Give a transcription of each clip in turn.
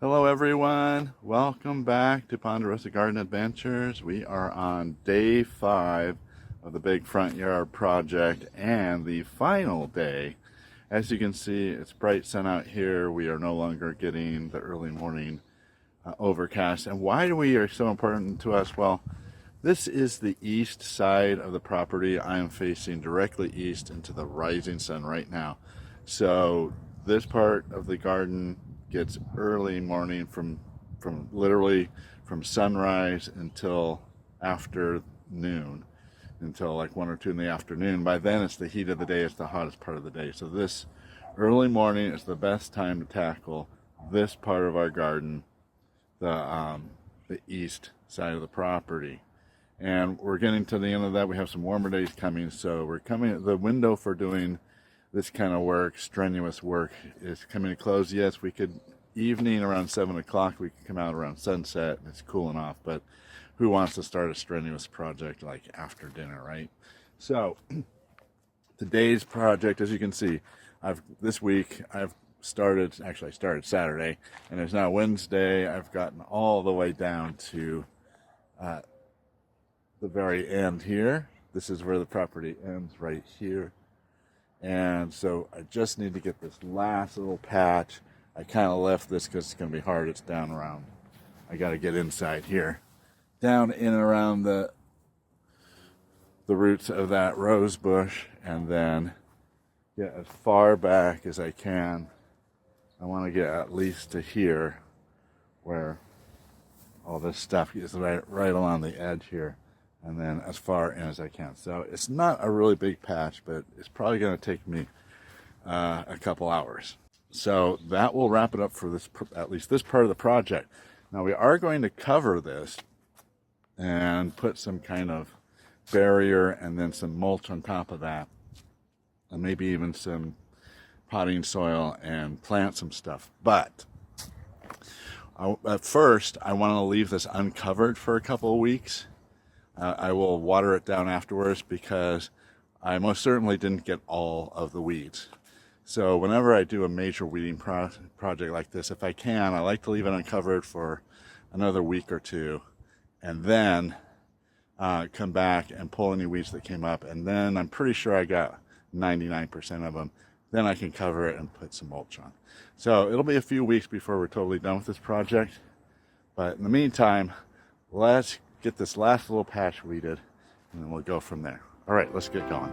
Hello everyone, welcome back to Ponderosa Garden Adventures. We are on day 5 of the big front yard project and the final day. As you can see, it's bright sun out here. We are no longer getting the early morning overcast. And why do we are so important to us? Well, this is the east side of the property. I am facing directly east into the rising sun right now. So this part of the garden gets early morning from literally from sunrise until afternoon, until like 1 or 2 in the afternoon. By then it's the heat of the day, it's the hottest part of the day. So this early morning is the best time to tackle this part of our garden, the east side of the property. And we're getting to the end of that. We have some warmer days coming, so we're coming, the window for doing this kind of work, strenuous work, is coming to close. Yes, we could, evening around 7 o'clock, we could come out around sunset and it's cooling off, but who wants to start a strenuous project like after dinner, right? So today's project, as you can see, this week I've started, actually I started Saturday, and it's now Wednesday. I've gotten all the way down to the very end here. This is where the property ends, right here. And so I just need to get this last little patch. I kind of left this because it's going to be hard. It's down around, I got to get inside here, down in and around the roots of that rose bush, and then get as far back as I can. I want to get at least to here where all this stuff is right along the edge here, and then as far in as I can. So it's not a really big patch, but it's probably going to take me a couple hours. So that will wrap it up for this, at least this part of the project. Now we are going to cover this and put some kind of barrier and then some mulch on top of that, and maybe even some potting soil and plant some stuff. But at first I want to leave this uncovered for a couple of weeks. I will water it down afterwards because I most certainly didn't get all of the weeds. So whenever I do a major weeding project like this, if I can, I like to leave it uncovered for another week or two, and then come back and pull any weeds that came up, and then I'm pretty sure I got 99% of them. Then I can cover it and put some mulch on. So it'll be a few weeks before we're totally done with this project. But in the meantime, let's get this last little patch weeded, and then we'll go from there. All right, let's get going.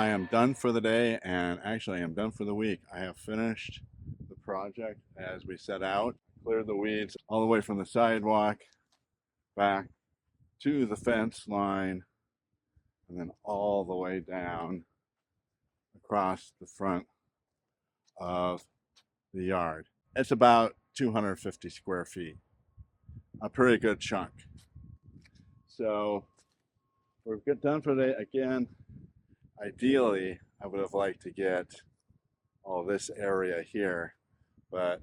I am done for the day, and actually I am done for the week. I have finished the project as we set out. Cleared the weeds all the way from the sidewalk back to the fence line, and then all the way down across the front of the yard. It's about 250 square feet, a pretty good chunk. So we're done for the day. Again, ideally, I would have liked to get all this area here, but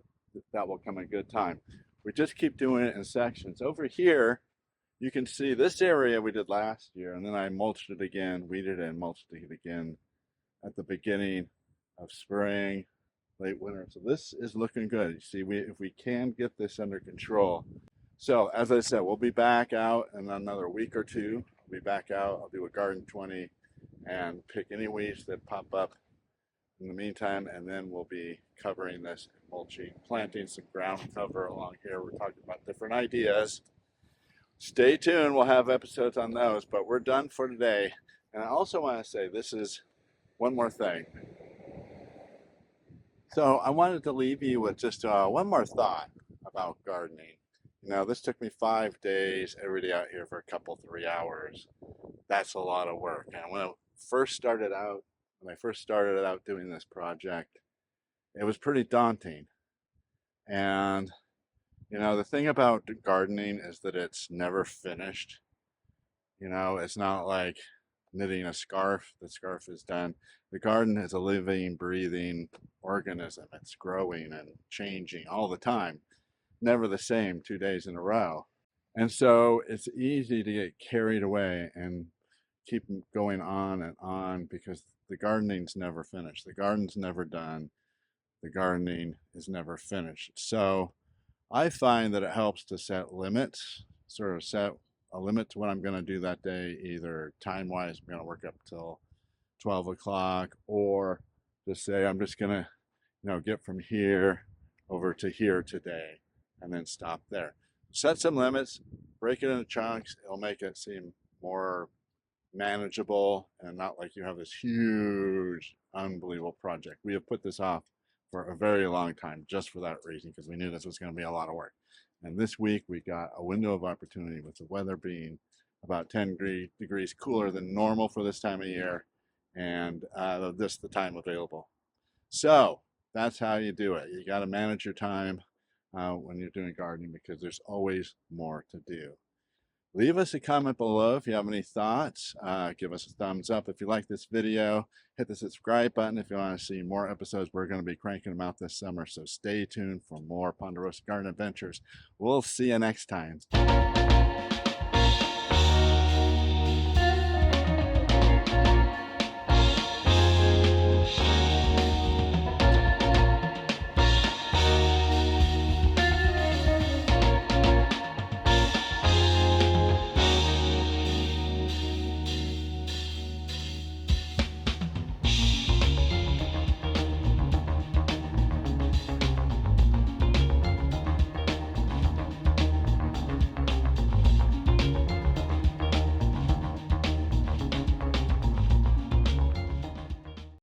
that will come in good time. We just keep doing it in sections. Over here, you can see this area we did last year, and then I mulched it again, weeded it and mulched it again at the beginning of spring, late winter. So this is looking good. You see, if we can get this under control. So as I said, we'll be back out in another week or two. I'll be back out. I'll do a garden 20 and pick any weeds that pop up in the meantime, and then we'll be covering this and mulching, planting some ground cover along here. We're talking about different ideas. Stay tuned. We'll have episodes on those, but we're done for today. And I also want to say this is one more thing. So I wanted to leave you with just one more thought about gardening. You know, this took me 5 days, every day out here for a couple, 3 hours. That's a lot of work. And when I first started out doing this project, it was pretty daunting. And, you know, the thing about gardening is that it's never finished. You know, it's not like knitting a scarf. The scarf is done. The garden is a living, breathing organism. It's growing and changing all the time. Never the same 2 days in a row. And so it's easy to get carried away and keep going on because the gardening's never finished. The garden's never done. The gardening is never finished. So I find that it helps to set limits, sort of set a limit to what I'm going to do that day, either time-wise, I'm going to work up till 12 o'clock, or just say I'm just going to, you know, get from here over to here today and then stop there. Set some limits, break it into chunks. It'll make it seem more manageable and not like you have this huge, unbelievable project. We have put this off for a very long time just for that reason, because we knew this was going to be a lot of work. And this week we got a window of opportunity with the weather being about 10 degrees cooler than normal for this time of year, and this the time available. So that's how you do it. You got to manage your time when you're doing gardening, because there's always more to do. Leave us a comment below if you have any thoughts. Give us a thumbs up if you like this video. Hit the subscribe button if you want to see more episodes. We're going to be cranking them out this summer, so stay tuned for more Ponderosa Garden Adventures. We'll see you next time.